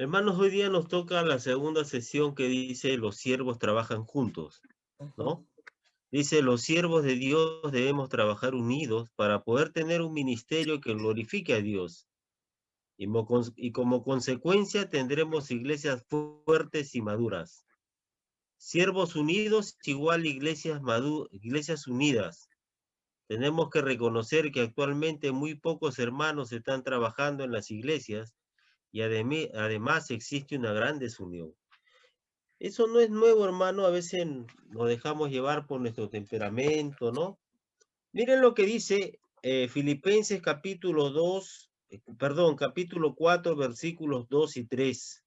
Hermanos, hoy día nos toca la segunda sesión que dice los siervos trabajan juntos, Ujú. ¿no? Dice, los siervos de Dios debemos trabajar unidos para poder tener un ministerio que glorifique a Dios. Y como consecuencia tendremos iglesias fuertes y maduras. Siervos unidos igual iglesias unidas. Tenemos que reconocer que actualmente muy pocos hermanos están trabajando en las iglesias y además existe una gran desunión. Eso no es nuevo, hermano. A veces nos dejamos llevar por nuestro temperamento, ¿no? Miren lo que dice Filipenses capítulo 2, perdón, capítulo 4, versículos 2 y 3.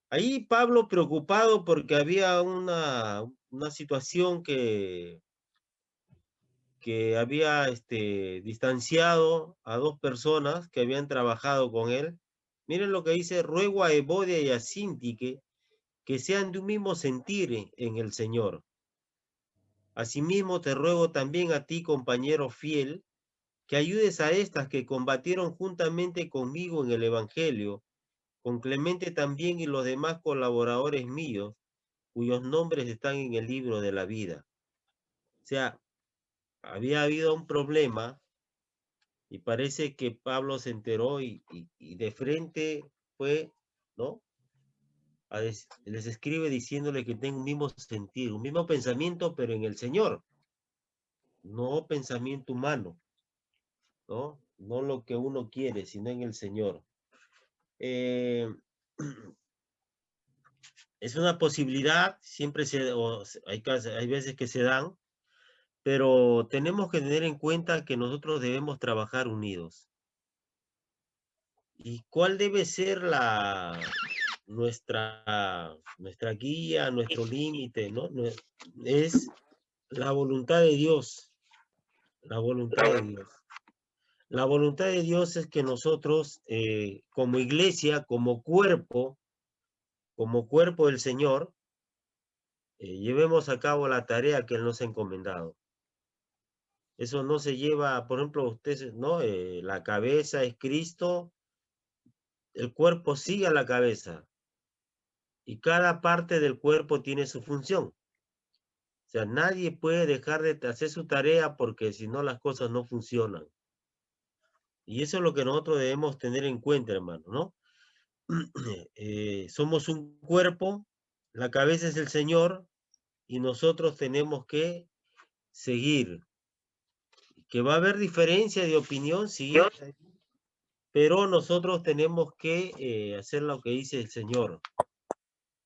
Ahí Pablo preocupado porque había una situación que había distanciado a dos personas que habían trabajado con él. Miren lo que dice, ruego a Evodia y a Sintique que sean de un mismo sentir en el Señor. Asimismo, te ruego también a ti, compañero fiel, que ayudes a estas que combatieron juntamente conmigo en el Evangelio, con Clemente también y los demás colaboradores míos, cuyos nombres están en el libro de la vida. O sea, había habido un problema y parece que Pablo se enteró y de frente fue, ¿no? Les escribe diciéndole que tengan un mismo sentir, un mismo pensamiento, pero en el Señor, no pensamiento humano, ¿no? No lo que uno quiere, sino en el Señor. Eh, es una posibilidad, siempre hay veces que se dan, pero tenemos que tener en cuenta que nosotros debemos trabajar unidos. ¿Y cuál debe ser nuestra guía, nuestro límite, ¿no? Es la voluntad de Dios, la voluntad de Dios. La voluntad de Dios es que nosotros, como iglesia, como cuerpo del Señor, llevemos a cabo la tarea que Él nos ha encomendado. Eso no se lleva, por ejemplo, ustedes, ¿no? La cabeza es Cristo, el cuerpo sigue a la cabeza y cada parte del cuerpo tiene su función. O sea, nadie puede dejar de hacer su tarea porque si no las cosas no funcionan. Y eso es lo que nosotros debemos tener en cuenta, hermano, ¿no? Somos un cuerpo, la cabeza es el Señor y nosotros tenemos que seguir. Que va a haber diferencia de opinión, sí, pero nosotros tenemos que hacer lo que dice el Señor.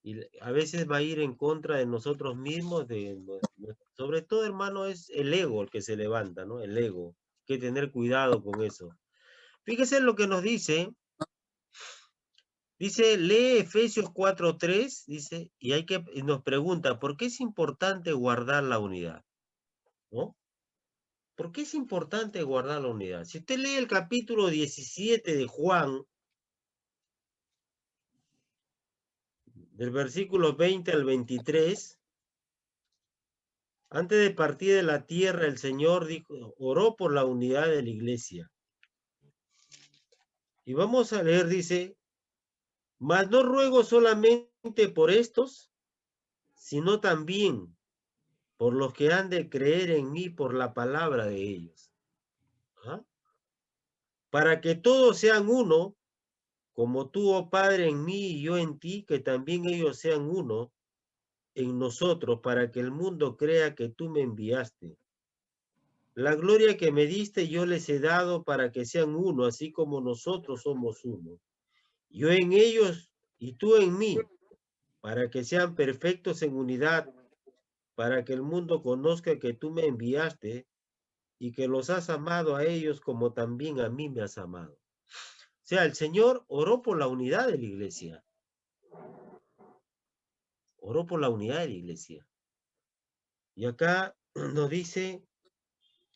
Y a veces va a ir en contra de nosotros mismos, sobre todo, hermano, es el ego el que se levanta, ¿no? El ego. Hay que tener cuidado con eso. Fíjese lo que nos dice. Dice, lee Efesios 4:3, dice, y nos pregunta, ¿por qué es importante guardar la unidad? ¿No? ¿Por qué es importante guardar la unidad? Si usted lee el capítulo 17 de Juan, del versículo 20 al 23, antes de partir de la tierra, el Señor dijo, oró por la unidad de la iglesia. Y vamos a leer, dice, mas no ruego solamente por estos, sino también por los que han de creer en mí por la palabra de ellos. ¿Ah? Para que todos sean uno, como tú, oh Padre, en mí y yo en ti, que también ellos sean uno en nosotros, para que el mundo crea que tú me enviaste. La gloria que me diste yo les he dado para que sean uno, así como nosotros somos uno. Yo en ellos y tú en mí, para que sean perfectos en unidad, para que el mundo conozca que tú me enviaste y que los has amado a ellos como también a mí me has amado. O sea, el Señor oró por la unidad de la iglesia. Oró por la unidad de la iglesia. Y acá nos dice,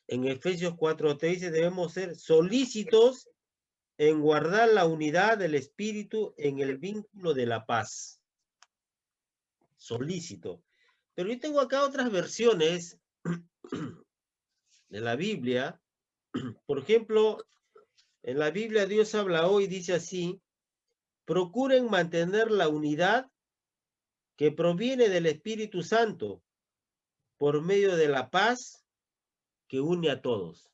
en Efesios 4:3 dice, debemos ser solícitos en guardar la unidad del Espíritu en el vínculo de la paz. Solícito. Pero yo tengo acá otras versiones de la Biblia. Por ejemplo, en la Biblia Dios habla hoy, dice así, procuren mantener la unidad que proviene del Espíritu Santo por medio de la paz que une a todos.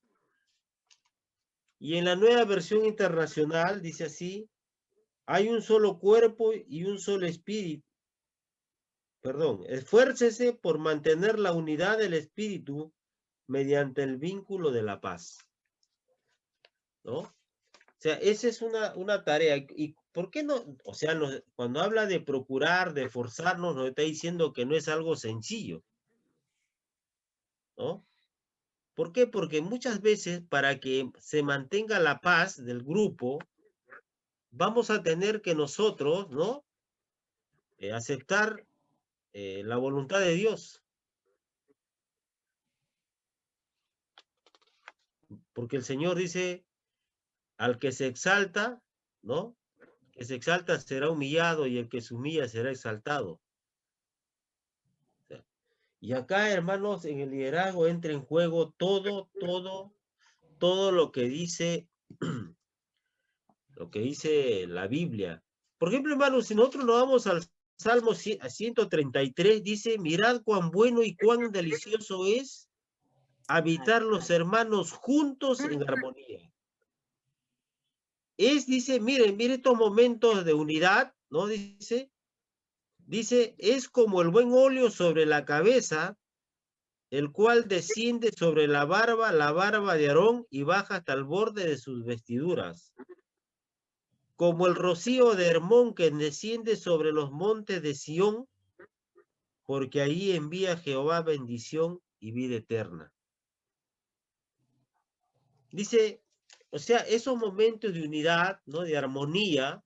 Y en la Nueva Versión Internacional dice así: hay un solo cuerpo y un solo espíritu. Perdón, esfuércese por mantener la unidad del espíritu mediante el vínculo de la paz, ¿no? O sea, esa es una tarea. ¿Y por qué no? O sea, cuando habla de procurar, de forzarnos, nos está diciendo que no es algo sencillo, ¿no? ¿Por qué? Porque muchas veces para que se mantenga la paz del grupo, vamos a tener que nosotros, ¿no? Aceptar la voluntad de Dios. Porque el Señor dice, al que se exalta, ¿no? Que se exalta será humillado y el que se humilla será exaltado. O sea, y acá, hermanos, en el liderazgo entra en juego todo lo que dice la Biblia. Por ejemplo, hermanos, si nosotros nos vamos al Salmo 133, dice, mirad cuán bueno y cuán delicioso es habitar los hermanos juntos en armonía. Dice, miren estos momentos de unidad, ¿no? Dice, es como el buen óleo sobre la cabeza, el cual desciende sobre la barba de Aarón y baja hasta el borde de sus vestiduras. Como el rocío de Hermón que desciende sobre los montes de Sión, porque ahí envía Jehová bendición y vida eterna. Dice, o sea, esos momentos de unidad, ¿no? De armonía,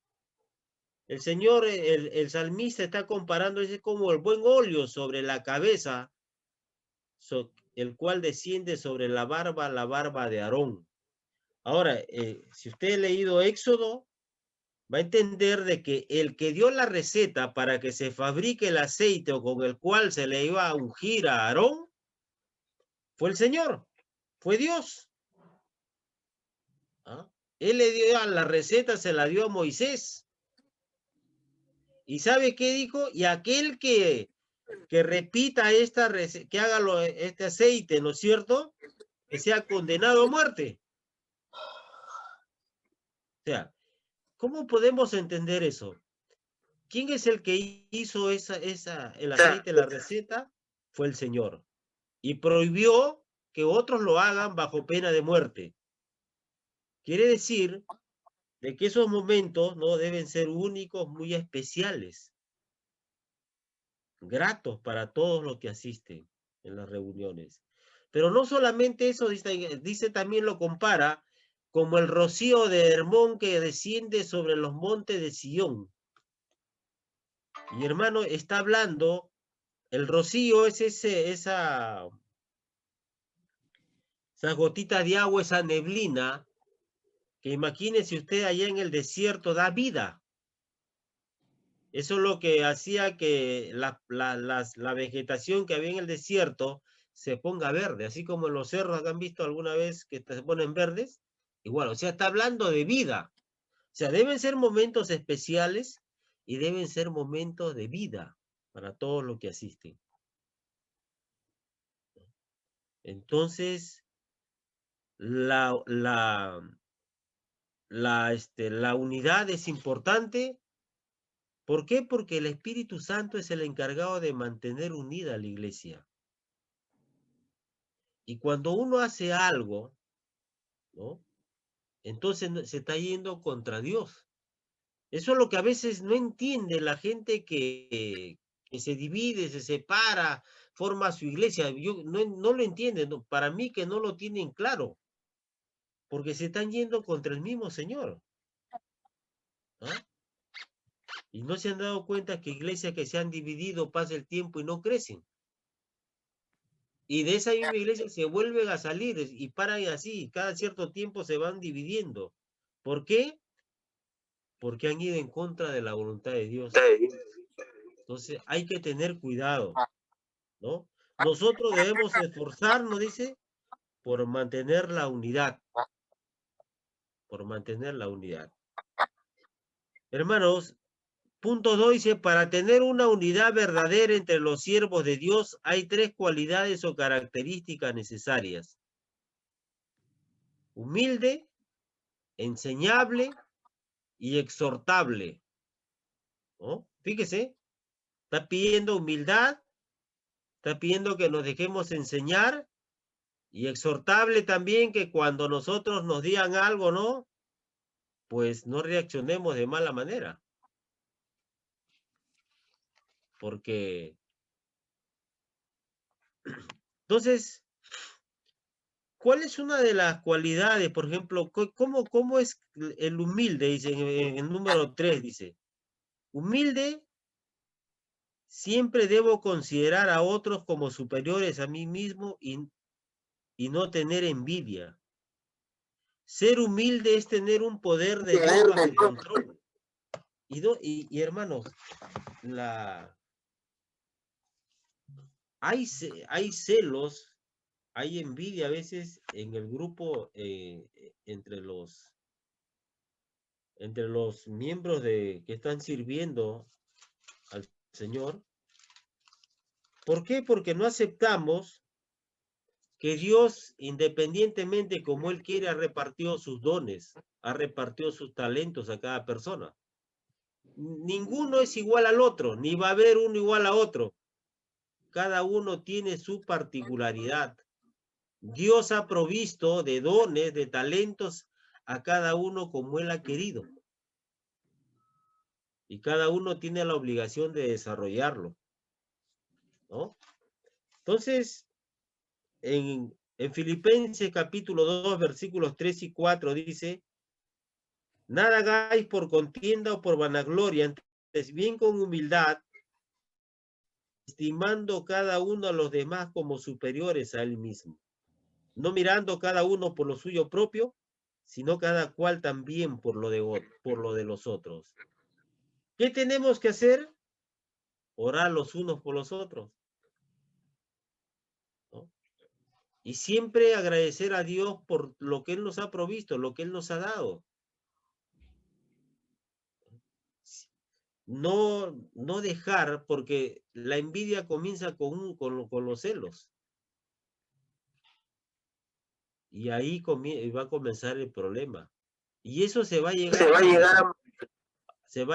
el Señor, el salmista está comparando, es como el buen óleo sobre la cabeza, el cual desciende sobre la barba de Aarón. Ahora, si usted ha leído Éxodo, va a entender de que el que dio la receta para que se fabrique el aceite o con el cual se le iba a ungir a Aarón, fue el Señor, fue Dios. ¿Ah? Él le dio la receta, se la dio a Moisés. ¿Y sabe qué dijo? Y aquel que repita esta receta, que haga este aceite, ¿no es cierto? Que sea condenado a muerte. O sea, ¿cómo podemos entender eso? ¿Quién es el que hizo el aceite, la receta? Fue el Señor. Y prohibió que otros lo hagan bajo pena de muerte. Quiere decir de que esos momentos no deben ser únicos, muy especiales, gratos para todos los que asisten en las reuniones. Pero no solamente eso, dice también lo compara como el rocío de Hermón que desciende sobre los montes de Sión. Y hermano, está hablando, el rocío es esas gotitas de agua, esa neblina, que imagínese usted allá en el desierto da vida. Eso es lo que hacía que la vegetación que había en el desierto se ponga verde, así como en los cerros que han visto alguna vez que se ponen verdes. Igual, o sea, está hablando de vida. O sea, deben ser momentos especiales y deben ser momentos de vida para todos los que asisten. Entonces, la unidad es importante. ¿Por qué? Porque el Espíritu Santo es el encargado de mantener unida a la iglesia. Y cuando uno hace algo, ¿no? Entonces se está yendo contra Dios. Eso es lo que a veces no entiende la gente que se divide, se separa, forma su iglesia. Yo no lo entienden, no, para mí que no lo tienen claro, porque se están yendo contra el mismo Señor. ¿Ah? Y no se han dado cuenta que iglesias que se han dividido pasa el tiempo y no crecen. Y de esa misma iglesia se vuelven a salir y paran así, cada cierto tiempo se van dividiendo. ¿Por qué? Porque han ido en contra de la voluntad de Dios. Entonces hay que tener cuidado, ¿no? Nosotros debemos esforzarnos, dice, por mantener la unidad, por mantener la unidad. Hermanos, punto 2 dice, para tener una unidad verdadera entre los siervos de Dios hay 3 cualidades o características necesarias. Humilde, enseñable y exhortable, ¿no? Fíjese, está pidiendo humildad, está pidiendo que nos dejemos enseñar y exhortable también que cuando nosotros nos digan algo, ¿no? Pues no reaccionemos de mala manera. Porque, entonces, ¿cuál es una de las cualidades, por ejemplo, cómo es el humilde? Dice en el número 3, dice, humilde, siempre debo considerar a otros como superiores a mí mismo y no tener envidia. Ser humilde es tener un poder de Dios bajo control. Y hermanos, hay celos, hay envidia a veces en el grupo entre los miembros que están sirviendo al Señor. ¿Por qué? Porque no aceptamos que Dios, independientemente como Él quiere, ha repartido sus dones, ha repartido sus talentos a cada persona. Ninguno es igual al otro, ni va a haber uno igual a otro. Cada uno tiene su particularidad. Dios ha provisto de dones, de talentos a cada uno como Él ha querido. Y cada uno tiene la obligación de desarrollarlo, ¿no? Entonces, en Filipenses capítulo 2, versículos 3 y 4 dice, nada hagáis por contienda o por vanagloria, antes bien con humildad, estimando cada uno a los demás como superiores a él mismo, no mirando cada uno por lo suyo propio, sino cada cual también por lo de los otros. ¿Qué tenemos que hacer? Orar los unos por los otros, ¿no? Y siempre agradecer a Dios por lo que Él nos ha provisto, lo que Él nos ha dado. No dejar, porque la envidia comienza con los celos. Y ahí va a comenzar el problema. Y eso se va a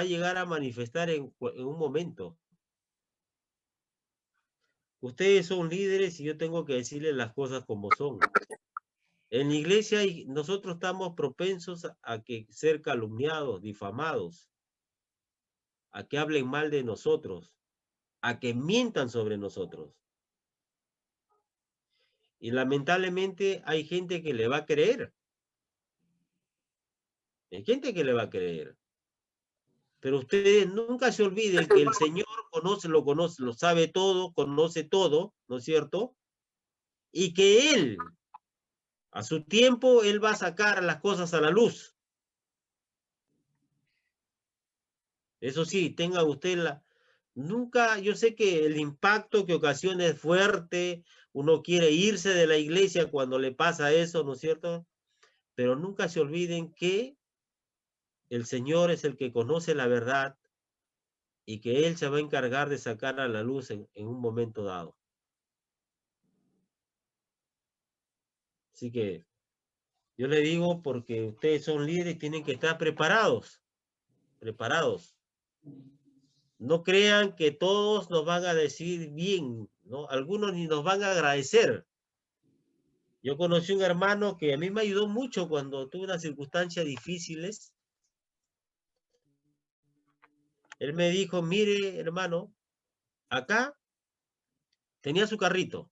llegar a manifestar en un momento. Ustedes son líderes y yo tengo que decirles las cosas como son. En la iglesia nosotros estamos propensos a que ser calumniados, difamados, a que hablen mal de nosotros, a que mientan sobre nosotros. Y lamentablemente hay gente que le va a creer. Hay gente que le va a creer. Pero ustedes nunca se olviden que el Señor lo sabe todo, conoce todo, ¿no es cierto? Y que Él, a su tiempo, Él va a sacar las cosas a la luz. Eso sí, tenga usted nunca, yo sé que el impacto que ocasiona es fuerte, uno quiere irse de la iglesia cuando le pasa eso, ¿no es cierto? Pero nunca se olviden que el Señor es el que conoce la verdad y que Él se va a encargar de sacar a la luz en un momento dado. Así que yo le digo porque ustedes son líderes y tienen que estar preparados, preparados. No crean que todos nos van a decir bien, ¿no? Algunos ni nos van a agradecer. Yo conocí un hermano que a mí me ayudó mucho cuando tuve unas circunstancias difíciles. Él me dijo, mire, hermano, acá tenía su carrito.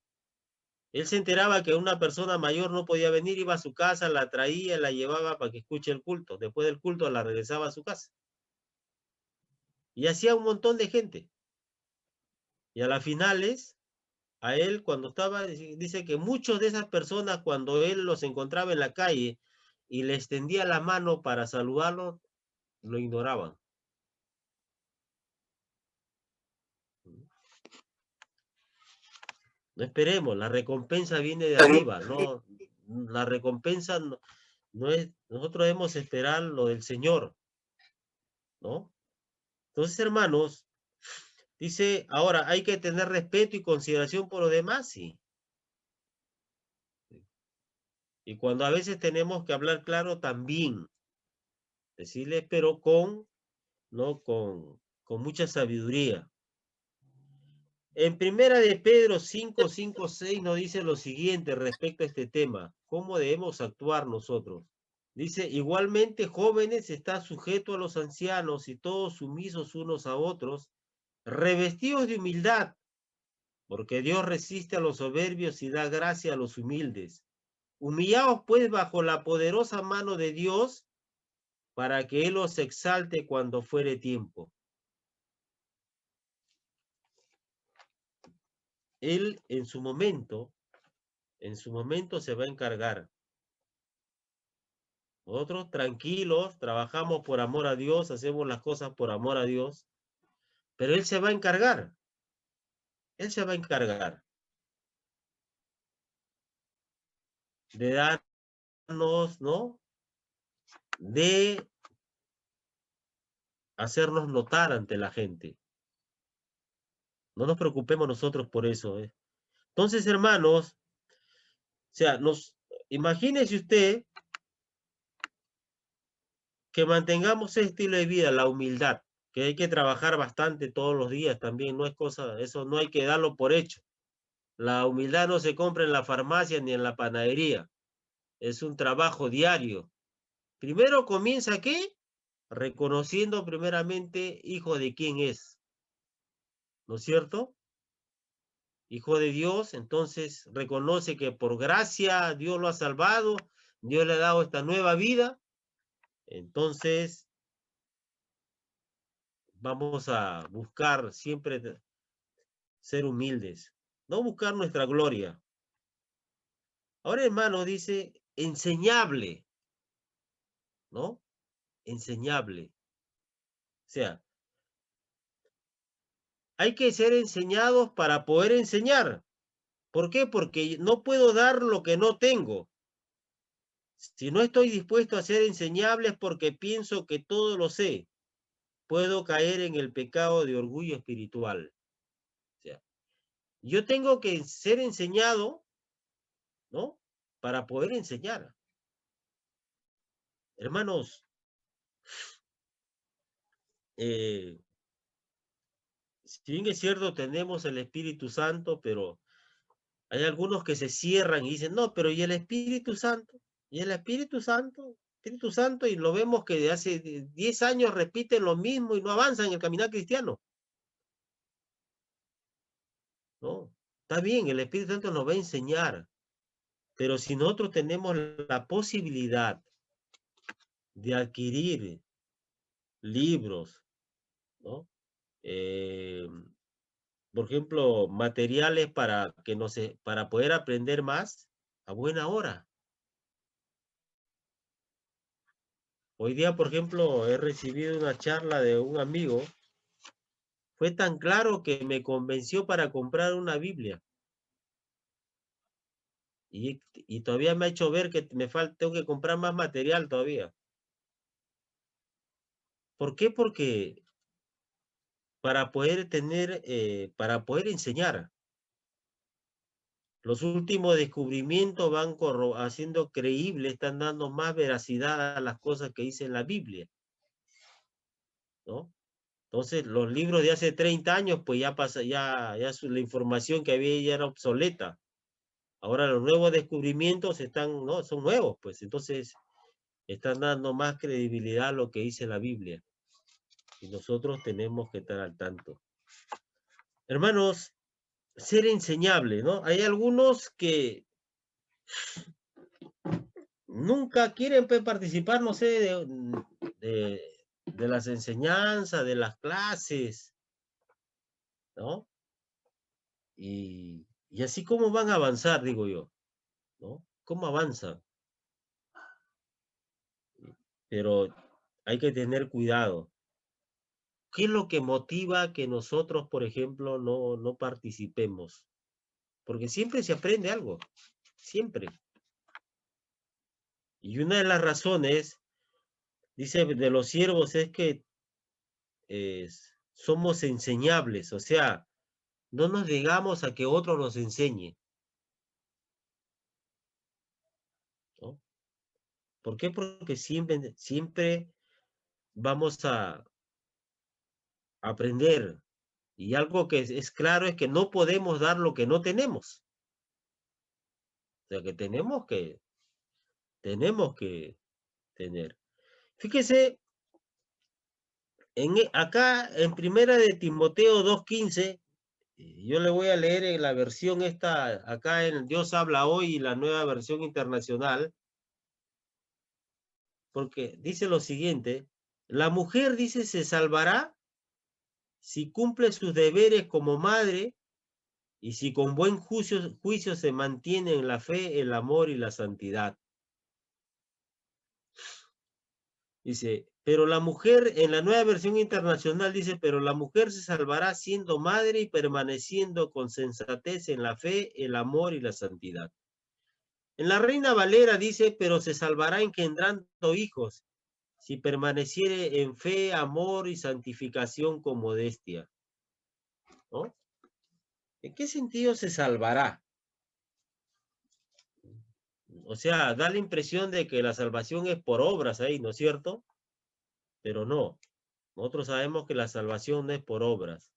Él se enteraba que una persona mayor no podía venir, iba a su casa, la traía, la llevaba para que escuche el culto. Después del culto la regresaba a su casa. Y hacía un montón de gente. Y a las finales, a él cuando estaba, dice que muchos de esas personas cuando él los encontraba en la calle y le extendía la mano para saludarlo, lo ignoraban. No esperemos, la recompensa viene de arriba, no, la recompensa no es, nosotros debemos esperar lo del Señor. ¿no? Entonces, hermanos, dice, ahora hay que tener respeto y consideración por los demás, sí. Y cuando a veces tenemos que hablar claro también, decirle, pero ¿no? Con mucha sabiduría. En primera de Pedro 5, 5, 6 nos dice lo siguiente respecto a este tema. ¿Cómo debemos actuar nosotros? Dice, igualmente jóvenes, está sujeto a los ancianos y todos sumisos unos a otros, revestidos de humildad, porque Dios resiste a los soberbios y da gracia a los humildes. Humillaos pues bajo la poderosa mano de Dios, para que Él os exalte cuando fuere tiempo. Él en su momento se va a encargar. Nosotros tranquilos, trabajamos por amor a Dios, hacemos las cosas por amor a Dios, pero Él se va a encargar. Él se va a encargar de darnos, ¿no? De hacernos notar ante la gente. No nos preocupemos nosotros por eso. Entonces, hermanos, o sea, imagínese usted que mantengamos ese estilo de vida, la humildad, que hay que trabajar bastante todos los días también, no es cosa, eso no hay que darlo por hecho. La humildad no se compra en la farmacia ni en la panadería, es un trabajo diario. Primero comienza, ¿qué? Reconociendo primeramente hijo de quién es, ¿no es cierto? Hijo de Dios, entonces reconoce que por gracia Dios lo ha salvado, Dios le ha dado esta nueva vida, entonces vamos a buscar siempre ser humildes, no buscar nuestra gloria. Ahora, hermano, dice enseñable, ¿no? Enseñable. O sea, hay que ser enseñados para poder enseñar. ¿Por qué? Porque no puedo dar lo que no tengo. Si no estoy dispuesto a ser enseñable es porque pienso que todo lo sé. Puedo caer en el pecado de orgullo espiritual. O sea, yo tengo que ser enseñado, ¿no? Para poder enseñar. Hermanos, eh, si bien es cierto, tenemos el Espíritu Santo, pero hay algunos que se cierran y dicen, no, pero ¿y el Espíritu Santo? ¿Y el Espíritu Santo? Espíritu Santo, y lo vemos que de hace 10 años repiten lo mismo y no avanzan en el caminar cristiano. ¿No? Está bien, el Espíritu Santo nos va a enseñar, pero si nosotros tenemos la posibilidad de adquirir libros, ¿no? Eh, por ejemplo, materiales para poder aprender más, a buena hora. Hoy día, por ejemplo, he recibido una charla de un amigo. Fue tan claro que me convenció para comprar una Biblia. Y todavía me ha hecho ver que tengo que comprar más material todavía. ¿Por qué? Porque para poder enseñar. Los últimos descubrimientos van haciendo creíble, están dando más veracidad a las cosas que dice en la Biblia, ¿no? Entonces, los libros de hace 30 años, pues ya pasa, la información que había ya era obsoleta. Ahora los nuevos descubrimientos ¿no? Son nuevos, pues entonces están dando más credibilidad a lo que dice la Biblia. Y nosotros tenemos que estar al tanto. Hermanos, ser enseñable, ¿no? Hay algunos que nunca quieren participar, no sé, de las enseñanzas, de las clases, ¿no? Y así como van a avanzar, digo yo, ¿no? ¿Cómo avanzan? Pero hay que tener cuidado. ¿Qué es lo que motiva que nosotros, por ejemplo, no participemos? Porque siempre se aprende algo, siempre. Y una de las razones, dice, de los siervos es que somos enseñables, o sea, no nos negamos a que otro nos enseñe, ¿no? ¿Por qué? Porque siempre vamos a aprender. Y algo que es claro es que no podemos dar lo que no tenemos. O sea, que tenemos que tener. Fíjese, acá en Primera de Timoteo 2:15, yo le voy a leer en la versión esta, acá en Dios habla hoy, la nueva versión internacional, porque dice lo siguiente: la mujer, dice, se salvará si cumple sus deberes como madre y si con buen juicio se mantiene en la fe, el amor y la santidad. Dice, pero la mujer, en la nueva versión internacional dice, pero la mujer se salvará siendo madre y permaneciendo con sensatez en la fe, el amor y la santidad. En la Reina Valera dice, pero se salvará engendrando hijos, si permaneciere en fe, amor y santificación con modestia. ¿No? ¿En qué sentido se salvará? O sea, da la impresión de que la salvación es por obras ahí, ¿no es cierto? Pero no. Nosotros sabemos que la salvación no es por obras.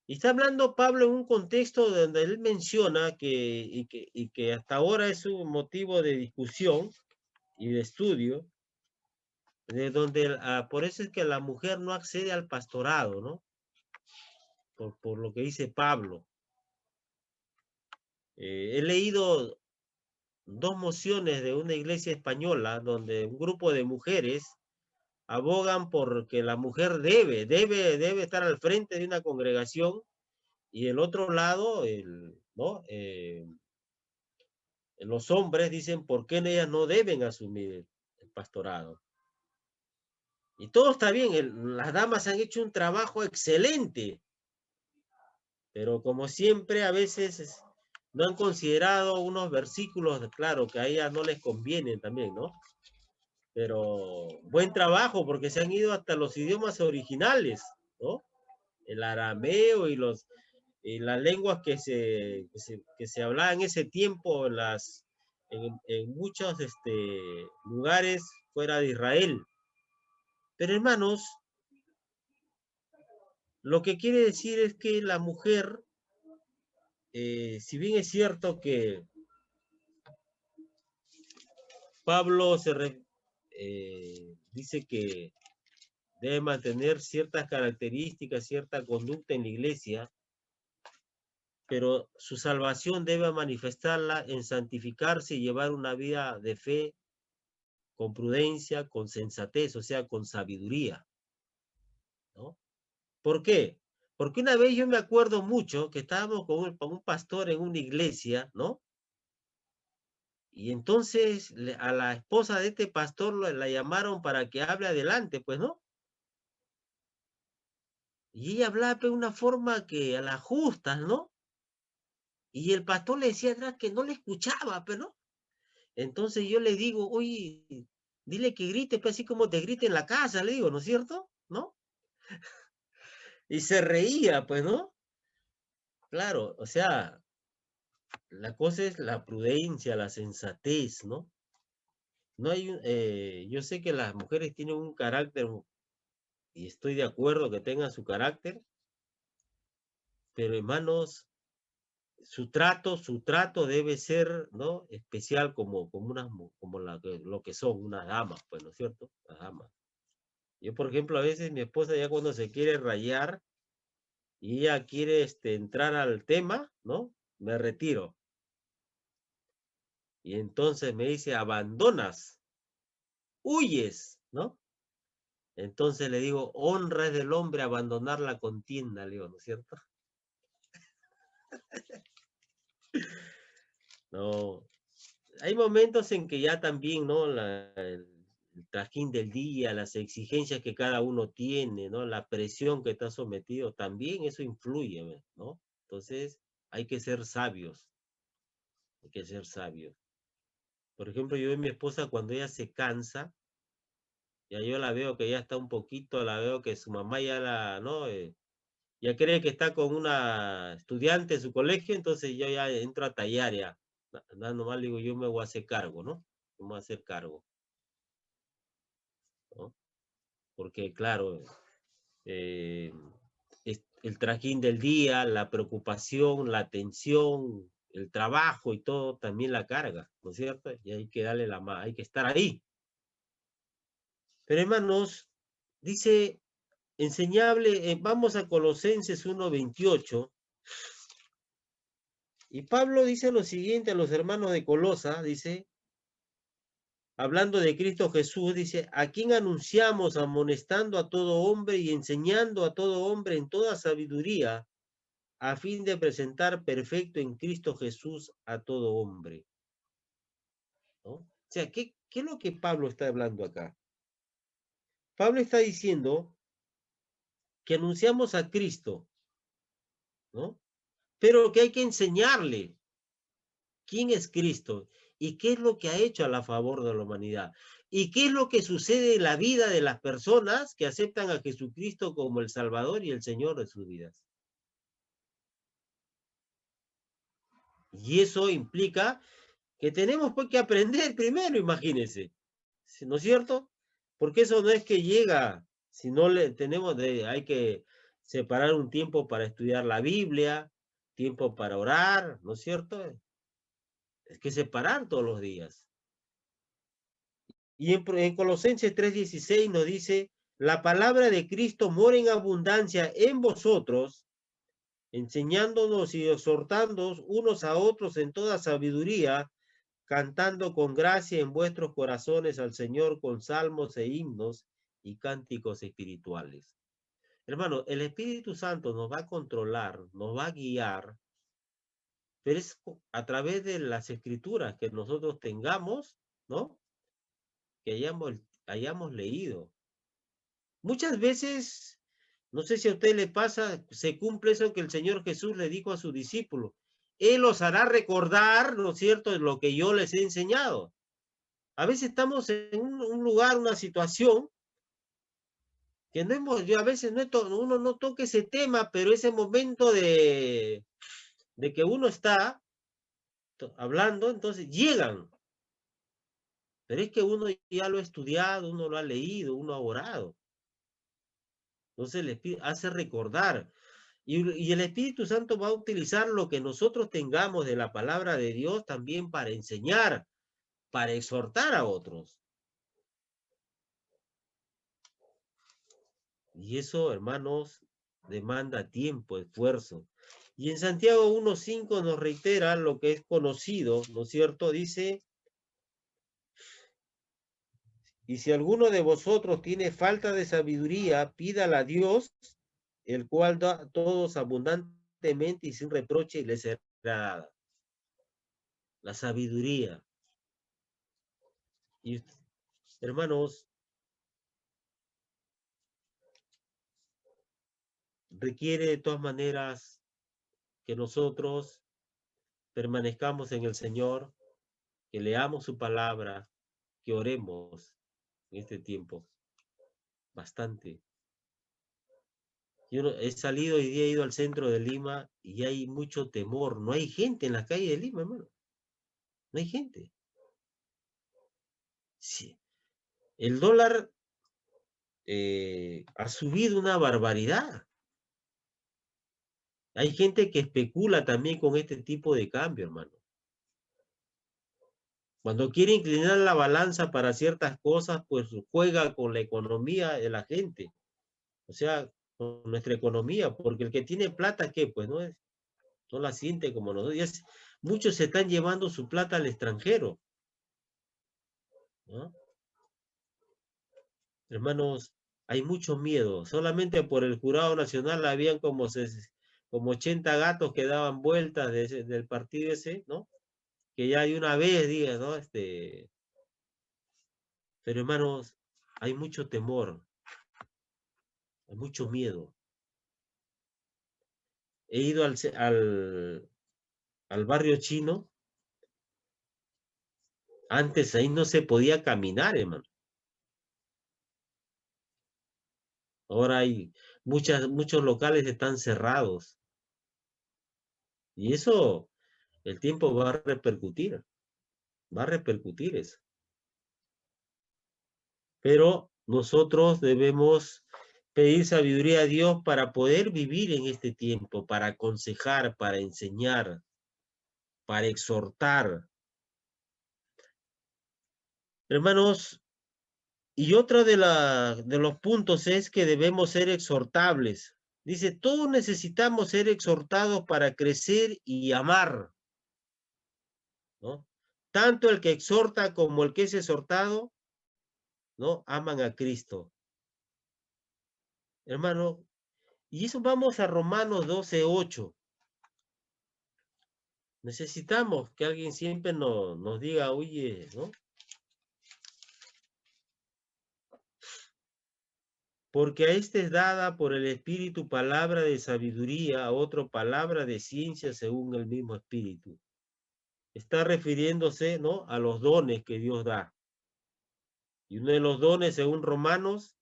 Y está hablando Pablo en un contexto donde él menciona que hasta ahora es un motivo de discusión y de estudio, de donde por eso es que la mujer no accede al pastorado, ¿no? Por lo que dice Pablo. He leído dos mociones de una iglesia española donde un grupo de mujeres abogan por que la mujer debe estar al frente de una congregación, y el otro lado, ¿no? Los hombres dicen por qué ellas no deben asumir el pastorado. Y todo está bien, las damas han hecho un trabajo excelente, pero como siempre a veces no han considerado unos versículos, claro, que a ellas no les convienen también, ¿no? Pero buen trabajo, porque se han ido hasta los idiomas originales, ¿no? El arameo y las lenguas que se hablaban en ese tiempo en muchos lugares fuera de Israel. Pero hermanos, lo que quiere decir es que la mujer, si bien es cierto que Pablo dice que debe mantener ciertas características, cierta conducta en la iglesia, pero su salvación debe manifestarla en santificarse y llevar una vida de fe con prudencia, con sensatez, o sea, con sabiduría, ¿no? ¿Por qué? Porque una vez yo me acuerdo mucho que estábamos con un pastor en una iglesia, ¿no? Y entonces a la esposa de este pastor la llamaron para que hable adelante, pues, ¿no? Y ella hablaba de una forma que a las justas, ¿no? Y el pastor le decía atrás que no le escuchaba, pero ¿no? Entonces yo le digo, oye, dile que grite, pues así como te grite en la casa, le digo, ¿no es cierto? ¿No? Y se reía, pues, ¿no? Claro, o sea, la cosa es la prudencia, la sensatez, ¿no? No hay, yo sé que las mujeres tienen un carácter, y estoy de acuerdo que tengan su carácter, pero hermanos, su trato debe ser, ¿no? Especial como lo que son unas damas, pues, ¿no es cierto? Las damas. Yo, por ejemplo, a veces mi esposa ya cuando se quiere rayar y ella quiere entrar al tema, ¿no? Me retiro. Y entonces me dice, abandonas, huyes, ¿no? Entonces le digo, honra es del hombre abandonar la contienda, le digo, ¿no es cierto? No, hay momentos en que ya también, ¿no? El trajín del día, las exigencias que cada uno tiene, ¿no? La presión que está sometido, también eso influye, ¿no? Entonces, hay que ser sabios, hay que ser sabios. Por ejemplo, yo y mi esposa, cuando ella se cansa, Ya yo la veo que ya está un poquito, la veo que su mamá ya la, ¿no? Ya cree que está con una estudiante en su colegio, entonces yo ya entro a tallar ya. Dando mal, digo, yo me voy a hacer cargo, ¿no? Me voy a hacer cargo, ¿no? Porque, claro, eh, el trajín del día, la preocupación, la tensión, el trabajo y todo también la carga, ¿no es cierto? Y hay que darle la mano, hay que estar ahí. Pero hermanos, dice enseñable, vamos a Colosenses 1:28, y Pablo dice lo siguiente a los hermanos de Colosa, dice, hablando de Cristo Jesús, dice, a quien anunciamos amonestando a todo hombre y enseñando a todo hombre en toda sabiduría, a fin de presentar perfecto en Cristo Jesús a todo hombre, ¿no? O sea, ¿qué es lo que Pablo está hablando acá? Pablo está diciendo que anunciamos a Cristo, ¿no? Pero que hay que enseñarle quién es Cristo y qué es lo que ha hecho a la favor de la humanidad y qué es lo que sucede en la vida de las personas que aceptan a Jesucristo como el Salvador y el Señor de sus vidas. Y eso implica que tenemos pues que aprender primero, imagínense, ¿no es cierto? Porque eso no es que llega, si no le tenemos hay que separar un tiempo para estudiar la Biblia, tiempo para orar, ¿no es cierto? Es que separar todos los días. Y en Colosenses 3:16 nos dice, la palabra de Cristo mora en abundancia en vosotros, enseñándonos y exhortándonos unos a otros en toda sabiduría, cantando con gracia en vuestros corazones al Señor con salmos e himnos y cánticos espirituales. Hermano, el Espíritu Santo nos va a controlar, nos va a guiar, pero es a través de las escrituras que nosotros tengamos, ¿no? Que hayamos leído. Muchas veces, no sé si a usted le pasa, se cumple eso que el Señor Jesús le dijo a sus discípulos. Él os hará recordar, ¿no es cierto?, lo que yo les he enseñado. A veces estamos en un lugar, una situación, que no hemos, yo a veces no uno no toca ese tema, pero ese momento de que uno está hablando, entonces llegan. Pero es que uno ya lo ha estudiado, uno lo ha leído, uno ha orado. Entonces les hace recordar. Y el Espíritu Santo va a utilizar lo que nosotros tengamos de la palabra de Dios también para enseñar, para exhortar a otros. Y eso, hermanos, demanda tiempo, esfuerzo. Y en Santiago 1:5 nos reitera lo que es conocido, ¿no es cierto? Dice, y si alguno de vosotros tiene falta de sabiduría, pídala a Dios, el cual da a todos abundantemente y sin reproche y le será dada. La sabiduría. Y hermanos, requiere de todas maneras que nosotros permanezcamos en el Señor, que leamos su palabra, que oremos en este tiempo. Bastante. Yo he salido y he ido al centro de Lima y hay mucho temor. No hay gente en la calle de Lima, hermano. No hay gente. Sí. El dólar ha subido una barbaridad. Hay gente que especula también con este tipo de cambio, hermano. Cuando quiere inclinar la balanza para ciertas cosas, pues juega con la economía de la gente. O sea, con nuestra economía, porque el que tiene plata, ¿qué? Pues no la siente como nosotros. Muchos se están llevando su plata al extranjero, ¿no? Hermanos, hay mucho miedo. Solamente por el Jurado Nacional habían como 80 gatos que daban vueltas del partido ese, ¿no? Que ya hay una vez, diga, ¿no? Pero hermanos, hay mucho temor, hay mucho miedo. He ido al barrio chino. Antes ahí no se podía caminar, hermano. Ahora hay muchos locales están cerrados. Y eso, el tiempo va a repercutir eso. Pero nosotros debemos pedir sabiduría a Dios para poder vivir en este tiempo, para aconsejar, para enseñar, para exhortar. Hermanos, y otro de los puntos es que debemos ser exhortables. Dice, todos necesitamos ser exhortados para crecer y amar, ¿no? Tanto el que exhorta como el que es exhortado, ¿no? Aman a Cristo. Hermano, y eso vamos a Romanos 12:8. Necesitamos que alguien siempre nos diga, oye, ¿no? Porque a este es dada por el Espíritu palabra de sabiduría, a otro palabra de ciencia según el mismo Espíritu. Está refiriéndose, ¿no? A los dones que Dios da. Y uno de los dones, según Romanos,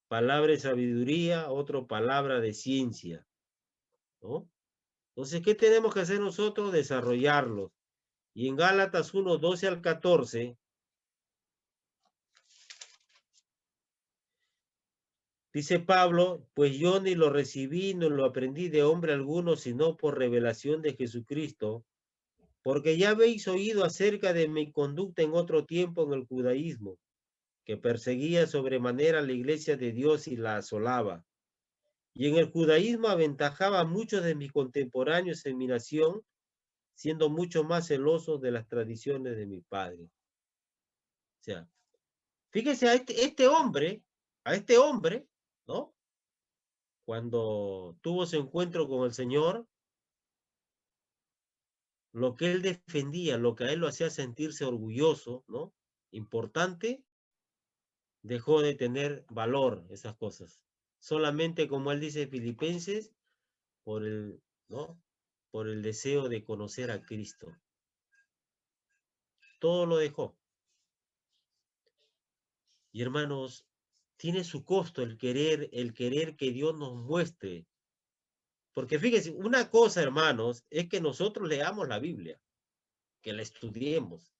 palabra de sabiduría, otro palabra de ciencia, ¿no? Entonces, ¿qué tenemos que hacer nosotros? Desarrollarlos. Y en Gálatas 1:12 al 14, dice Pablo, pues yo ni lo recibí, ni lo aprendí de hombre alguno, sino por revelación de Jesucristo, porque ya habéis oído acerca de mi conducta en otro tiempo en el judaísmo, que perseguía sobremanera la iglesia de Dios y la asolaba. Y en el judaísmo aventajaba a muchos de mis contemporáneos en mi nación, siendo mucho más celosos de las tradiciones de mi padre. O sea, fíjese a a este hombre, ¿no? Cuando tuvo su encuentro con el Señor, lo que él defendía, lo que a él lo hacía sentirse orgulloso, ¿no? Importante, dejó de tener valor esas cosas. Solamente, como él dice, Filipenses, ¿no? Por el deseo de conocer a Cristo. Todo lo dejó. Y hermanos, tiene su costo el querer que Dios nos muestre. Porque fíjense, una cosa, hermanos, es que nosotros leamos la Biblia, que la estudiemos.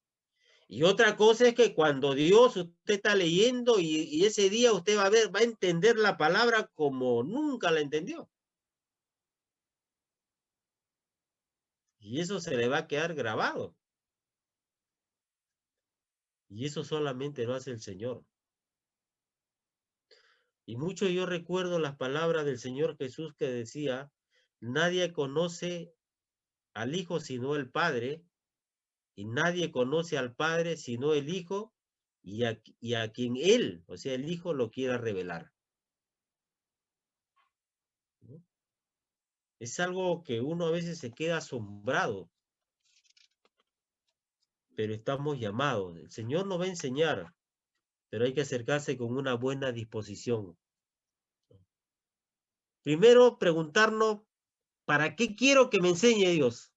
Y otra cosa es que cuando Dios usted está leyendo y ese día usted va a entender la palabra como nunca la entendió. Y eso se le va a quedar grabado. Y eso solamente lo hace el Señor. Y mucho yo recuerdo las palabras del Señor Jesús que decía, nadie conoce al Hijo sino el Padre, y nadie conoce al Padre sino el Hijo, y a quien Él, o sea, el Hijo, lo quiera revelar. ¿No? Es algo que uno a veces se queda asombrado, pero estamos llamados. El Señor nos va a enseñar, pero hay que acercarse con una buena disposición. Primero, preguntarnos, ¿para qué quiero que me enseñe Dios?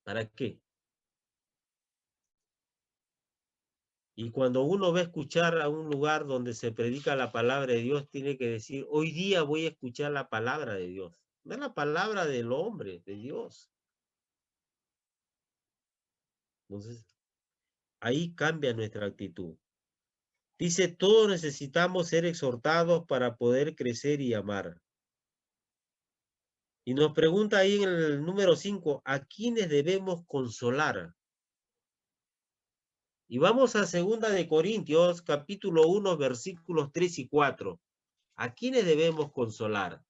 ¿Para qué? Y cuando uno va a escuchar a un lugar donde se predica la palabra de Dios, tiene que decir, hoy día voy a escuchar la palabra de Dios. No es la palabra del hombre, de Dios. Entonces, ahí cambia nuestra actitud. Dice, todos necesitamos ser exhortados para poder crecer y amar. Y nos pregunta ahí en el número 5, ¿a quiénes debemos consolar? Y vamos a 2 capítulo 1, versículos 3 y 4. ¿A quiénes debemos consolar?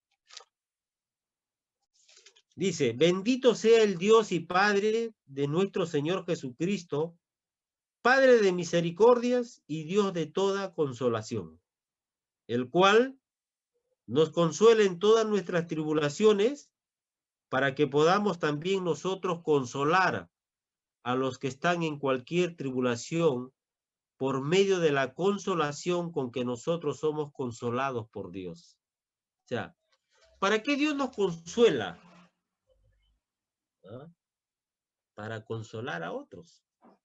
Dice, bendito sea el Dios y Padre de nuestro Señor Jesucristo, Padre de misericordias y Dios de toda consolación, el cual nos consuela en todas nuestras tribulaciones, para que podamos también nosotros consolar a los que están en cualquier tribulación por medio de la consolación con que nosotros somos consolados por Dios. O sea, ¿para qué Dios nos consuela? ¿Ah? Para consolar a otros. O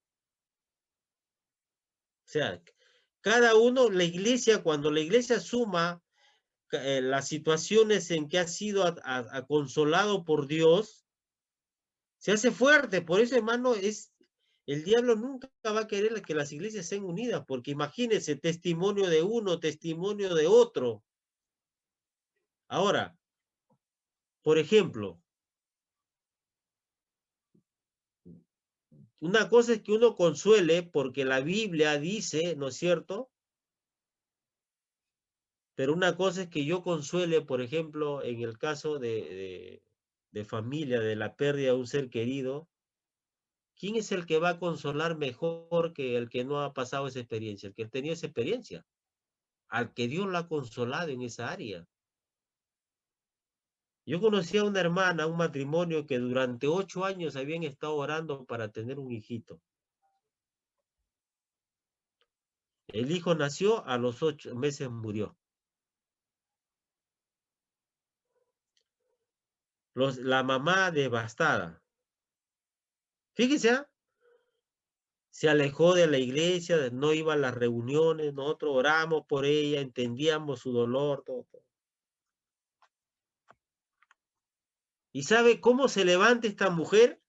sea, Cada uno, la iglesia, cuando la iglesia suma las situaciones en que ha sido consolado por Dios, se hace fuerte. Por eso, hermano, el diablo nunca va a querer que las iglesias sean unidas, porque imagínense, testimonio de uno, testimonio de otro. Ahora, por ejemplo, una cosa es que uno consuele porque la Biblia dice, ¿no es cierto? Pero una cosa es que yo consuele, por ejemplo, en el caso de familia, de la pérdida de un ser querido. ¿Quién es el que va a consolar mejor que el que no ha pasado esa experiencia? El que tenía esa experiencia, al que Dios lo ha consolado en esa área. Yo conocí a una hermana, un matrimonio que durante 8 años habían estado orando para tener un hijito. El hijo nació, a los 8 meses murió. La mamá devastada. Fíjese, ¿ah? Se alejó de la iglesia, no iba a las reuniones, nosotros oramos por ella, entendíamos su dolor, todo. ¿Y sabe cómo se levanta esta mujer?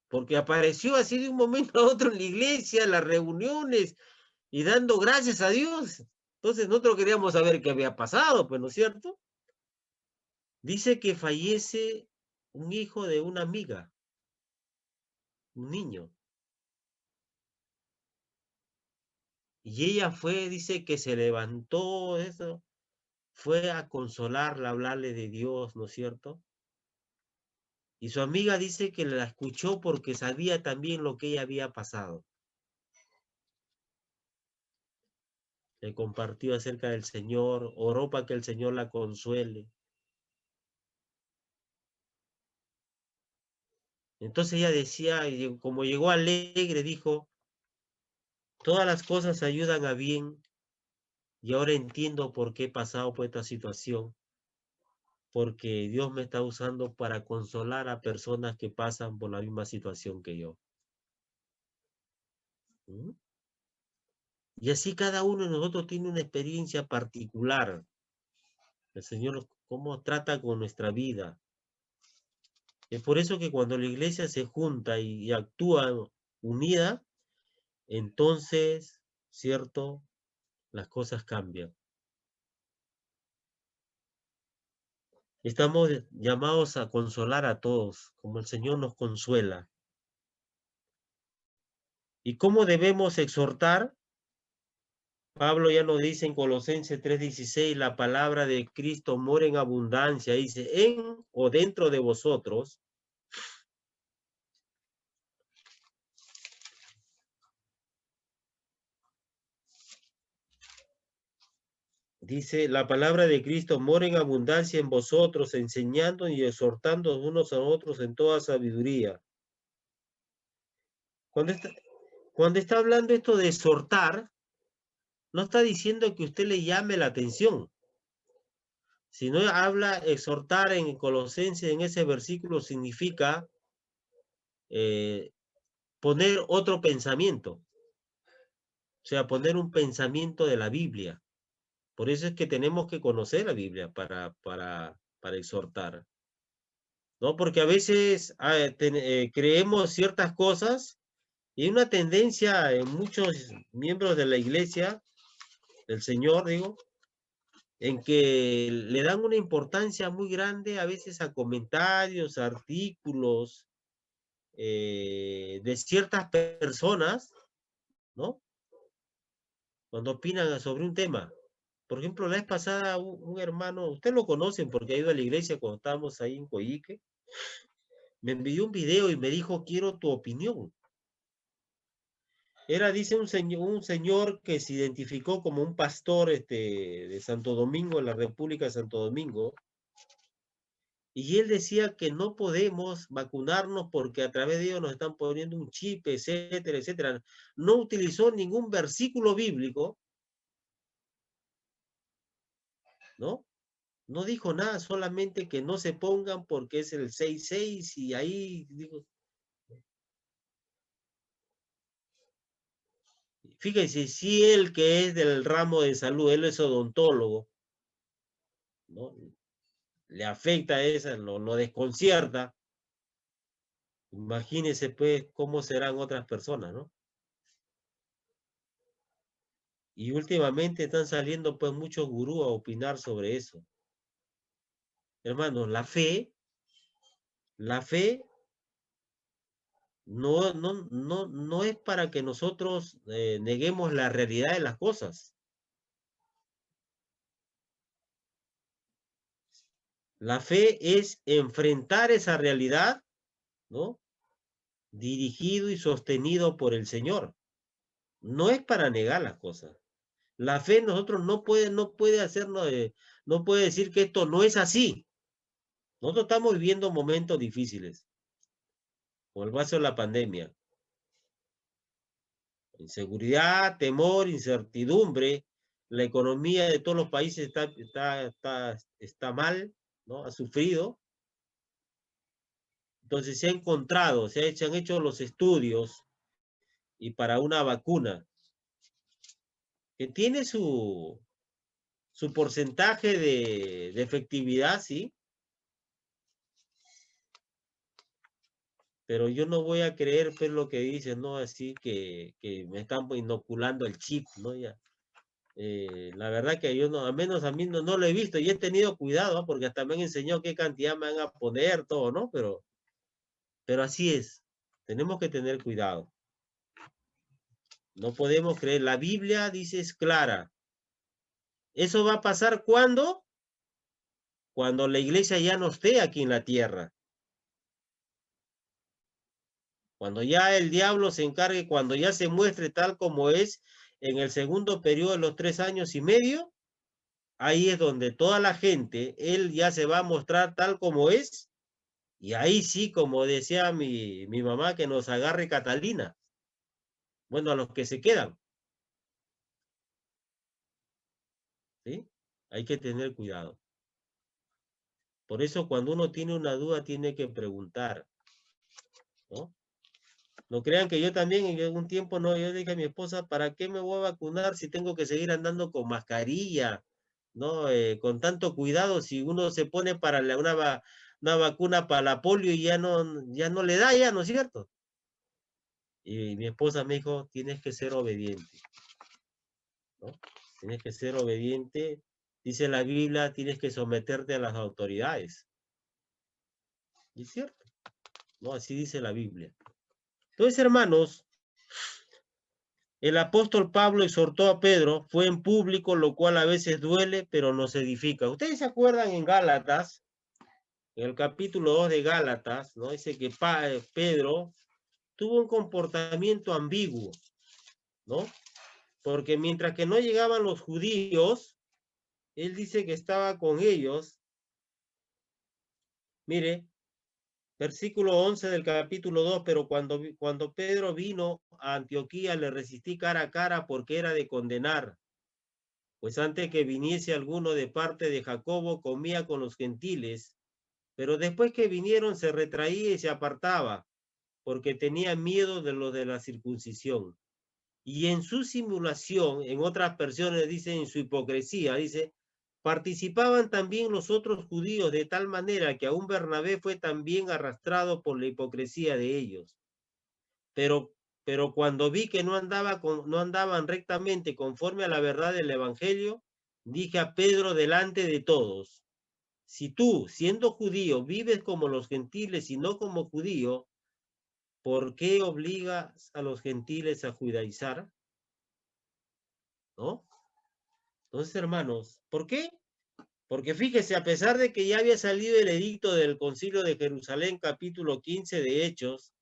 Porque apareció así de un momento a otro en la iglesia, en las reuniones, y dando gracias a Dios. Entonces nosotros queríamos saber qué había pasado, pues, ¿no es cierto? Dice que fallece un hijo de una amiga, un niño. Y ella fue, dice que se levantó, eso, fue a consolarla, a hablarle de Dios, ¿no es cierto? Y su amiga dice que la escuchó porque sabía también lo que ella había pasado. Le compartió acerca del Señor, oró para que el Señor la consuele. Entonces ella decía, y como llegó alegre, dijo, todas las cosas ayudan a bien y ahora entiendo por qué he pasado por esta situación, porque Dios me está usando para consolar a personas que pasan por la misma situación que yo. ¿Mm? Y así cada uno de nosotros tiene una experiencia particular. El Señor, cómo trata con nuestra vida. Es por eso que cuando la iglesia se junta y actúa unida, entonces, ¿cierto? Las cosas cambian. Estamos llamados a consolar a todos, como el Señor nos consuela. ¿Y cómo debemos exhortar? Pablo ya nos dice en Colosenses 3:16, la palabra de Cristo mora en abundancia, dice, en o dentro de vosotros. Dice, la palabra de Cristo mora en abundancia en vosotros, enseñando y exhortando unos a otros en toda sabiduría. Cuando está, cuando está hablando esto de exhortar, no está diciendo que usted le llame la atención. Si no habla, exhortar en Colosenses, en ese versículo, significa poner otro pensamiento, o sea, poner un pensamiento de la Biblia. Por eso es que tenemos que conocer la Biblia para exhortar, ¿no? Porque a veces creemos ciertas cosas y hay una tendencia en muchos miembros de la iglesia, del Señor, digo, en que le dan una importancia muy grande a veces a comentarios, artículos de ciertas personas, ¿no? Cuando opinan sobre un tema. Por ejemplo, la vez pasada un hermano, ustedes lo conocen porque ha ido a la iglesia cuando estábamos ahí en Coyique, me envió un video y me dijo, quiero tu opinión. Era, dice, un señor que se identificó como un pastor de Santo Domingo, en la República de Santo Domingo, y él decía que no podemos vacunarnos porque a través de ellos nos están poniendo un chip, etcétera, etcétera. No utilizó ningún versículo bíblico, ¿no? No dijo nada, solamente que no se pongan porque es el 6:6 y ahí digo, Fíjense, si él que es del ramo de salud, él es odontólogo, ¿no? Le afecta esa, lo desconcierta. Imagínense, pues, cómo serán otras personas, ¿no? Y últimamente están saliendo, pues, muchos gurús a opinar sobre eso. Hermanos, la fe no es para que nosotros neguemos la realidad de las cosas. La fe es enfrentar esa realidad, ¿no? Dirigido y sostenido por el Señor. No es para negar las cosas. La fe nosotros no puede hacernos, no puede decir que esto no es así. Nosotros estamos viviendo momentos difíciles, como el caso de la pandemia. Inseguridad, temor, incertidumbre. La economía de todos los países está mal, ¿no? Ha sufrido. Entonces se ha encontrado, se han hecho los estudios y para una vacuna que tiene su porcentaje de efectividad, sí, pero yo no voy a creer pues lo que dicen, ¿no? Así que me están inoculando el chip, ¿no? Ya. La verdad que yo no, al menos a mí no lo he visto y he tenido cuidado, ¿no? Porque hasta me han enseñado qué cantidad me van a poner, todo, ¿no? Pero así es, tenemos que tener cuidado. No podemos creer, la Biblia dice es clara. ¿Eso va a pasar cuándo? Cuando la iglesia ya no esté aquí en la tierra. Cuando ya el diablo se encargue, cuando ya se muestre tal como es en el segundo periodo de los 3 años y medio, ahí es donde toda la gente, él ya se va a mostrar tal como es, y ahí sí, como decía mi mamá, que nos agarre Catalina. Bueno, a los que se quedan, ¿sí? Hay que tener cuidado. Por eso cuando uno tiene una duda tiene que preguntar, ¿no? No crean que yo también en algún tiempo, no, yo dije a mi esposa, ¿para qué me voy a vacunar si tengo que seguir andando con mascarilla? ¿No? Con tanto cuidado, si uno se pone para una vacuna para la polio y ya no le da ya, ¿no es cierto? Y mi esposa me dijo, tienes que ser obediente, ¿no? Tienes que ser obediente. Dice la Biblia, tienes que someterte a las autoridades. Y es cierto, ¿no? Así dice la Biblia. Entonces, hermanos, el apóstol Pablo exhortó a Pedro, fue en público, lo cual a veces duele, pero nos edifica. ¿Ustedes se acuerdan en Gálatas, en el capítulo 2 de Gálatas, ¿no? Dice que Pedro tuvo un comportamiento ambiguo, ¿no? Porque mientras que no llegaban los judíos, él dice que estaba con ellos. Mire, versículo 11 del capítulo 2, pero cuando Pedro vino a Antioquía le resistí cara a cara porque era de condenar. Pues antes que viniese alguno de parte de Jacobo, comía con los gentiles, pero después que vinieron se retraía y se apartaba, porque tenía miedo de lo de la circuncisión. Y en su simulación, en otras versiones dice, en su hipocresía, dice, participaban también los otros judíos de tal manera que aún Bernabé fue también arrastrado por la hipocresía de ellos. Pero, pero cuando vi que no andaban rectamente conforme a la verdad del Evangelio, dije a Pedro delante de todos, si tú, siendo judío, vives como los gentiles y no como judío, ¿por qué obligas a los gentiles a judaizar? ¿No? Entonces, hermanos, ¿por qué? Porque fíjese, a pesar de que ya había salido el edicto del Concilio de Jerusalén, capítulo 15 de Hechos,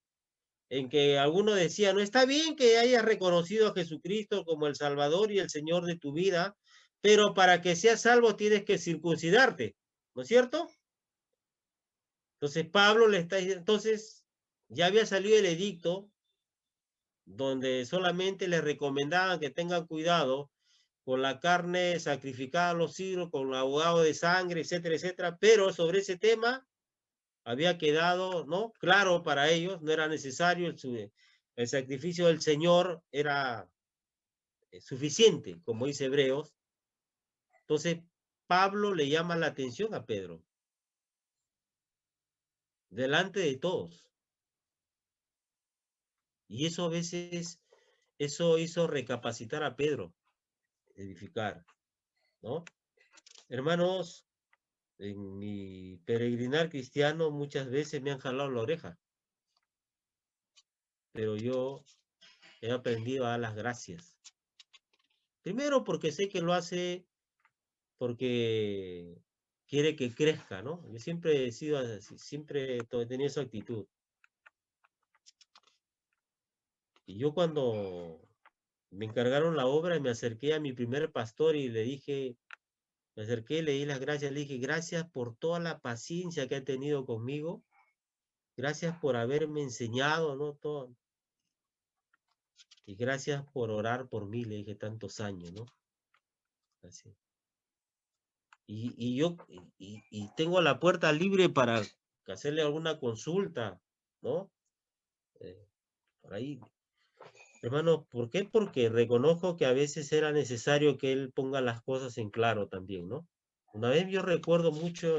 en que alguno decía, no está bien que hayas reconocido a Jesucristo como el Salvador y el Señor de tu vida, pero para que seas salvo tienes que circuncidarte, ¿no es cierto? Entonces Pablo le está diciendo, entonces ya había salido el edicto donde solamente les recomendaban que tengan cuidado con la carne sacrificada a los ídolos, con el ahogado de sangre, etcétera, etcétera, pero sobre ese tema había quedado, ¿no? Claro para ellos, no era necesario el sacrificio del Señor, era suficiente, como dice Hebreos. Entonces, Pablo le llama la atención a Pedro, delante de todos. Y eso a veces, eso hizo recapacitar a Pedro, edificar, ¿no? Hermanos, en mi peregrinar cristiano muchas veces me han jalado la oreja, pero yo he aprendido a dar las gracias. Primero porque sé que lo hace porque quiere que crezca, ¿no? Yo siempre he sido así, siempre he tenido esa actitud. Y yo cuando me encargaron la obra, me acerqué a mi primer pastor y le dije, me acerqué, le di las gracias, le dije, gracias por toda la paciencia que ha tenido conmigo, gracias por haberme enseñado, ¿no? Todo. Y gracias por orar por mí, le dije tantos años, ¿no? Así. Y yo tengo la puerta libre para hacerle alguna consulta, ¿no? Por ahí. Hermano, ¿por qué? Porque reconozco que a veces era necesario que él ponga las cosas en claro también, ¿no? Una vez yo recuerdo mucho,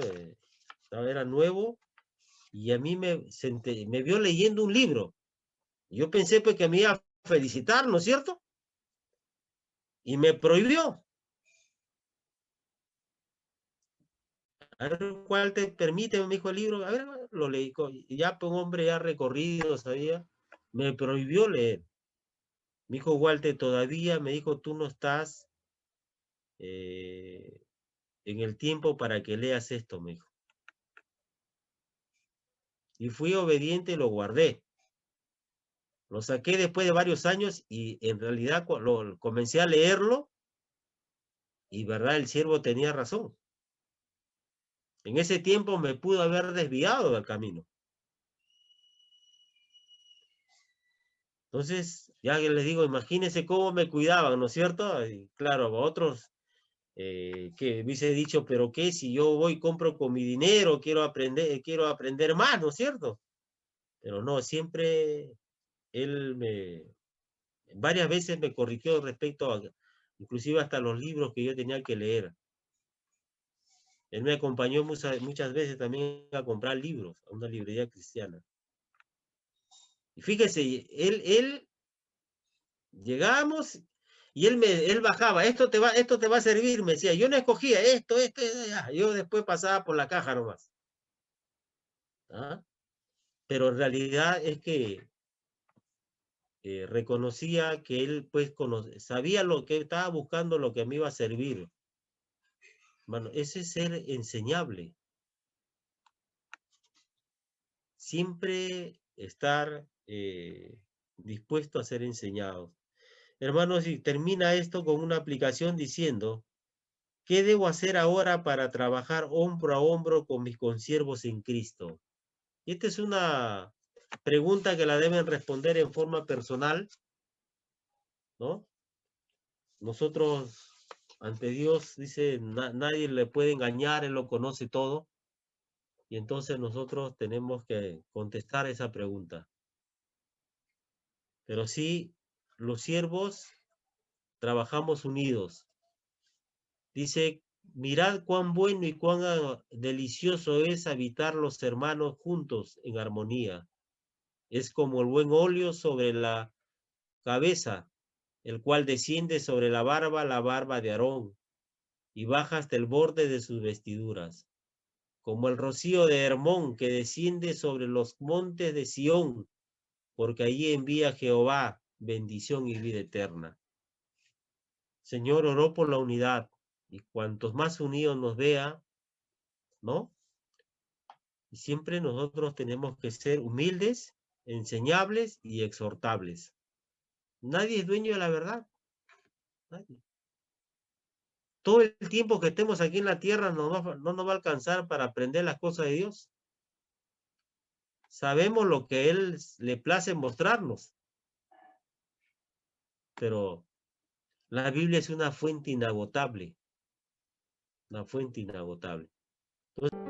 era nuevo y a mí me vio leyendo un libro. Yo pensé pues que me iba a felicitar, ¿no es cierto? Y me prohibió. A ver, ¿cuál te permite? Me dijo el libro. A ver, lo leí. Y ya pues, un hombre ya recorrido, sabía. Me prohibió leer. Me dijo, Walter, todavía, me dijo, tú no estás en el tiempo para que leas esto, me dijo. Y fui obediente y lo guardé. Lo saqué después de varios años y en realidad comencé a leerlo y verdad, el siervo tenía razón. En ese tiempo me pudo haber desviado del camino. Entonces, ya que les digo, imagínense cómo me cuidaban, ¿no es cierto? Y claro, otros que hubiese dicho, pero qué, si yo voy, compro con mi dinero, quiero aprender más, ¿no es cierto? Pero no, siempre él varias veces me corrigió respecto a, inclusive hasta los libros que yo tenía que leer. Él me acompañó muchas veces también a comprar libros a una librería cristiana. Y fíjese, él llegamos y él bajaba, esto te va a servir, me decía, yo no escogía esto, ya. Yo después pasaba por la caja nomás. ¿Ah? Pero en realidad es que reconocía que él pues sabía lo que estaba buscando, lo que me iba a servir. Bueno, ese es ser enseñable. Siempre estar dispuesto a ser enseñado. Hermanos, y termina esto con una aplicación diciendo, ¿qué debo hacer ahora para trabajar hombro a hombro con mis consiervos en Cristo? Y esta es una pregunta que la deben responder en forma personal, ¿no? Nosotros, ante Dios, dice, nadie le puede engañar, Él lo conoce todo. Y entonces nosotros tenemos que contestar esa pregunta. Pero sí, los siervos trabajamos unidos. Dice, mirad cuán bueno y cuán delicioso es habitar los hermanos juntos en armonía. Es como el buen óleo sobre la cabeza, el cual desciende sobre la barba de Aarón, y baja hasta el borde de sus vestiduras. Como el rocío de Hermón que desciende sobre los montes de Sión, porque allí envía Jehová bendición y vida eterna. Señor, oró por la unidad, y cuantos más unidos nos vea, ¿no? Y siempre nosotros tenemos que ser humildes, enseñables y exhortables. Nadie es dueño de la verdad. Nadie. Todo el tiempo que estemos aquí en la tierra no nos va a alcanzar para aprender las cosas de Dios. Sabemos lo que Él le place mostrarnos, pero la Biblia es una fuente inagotable. Una fuente inagotable. Entonces,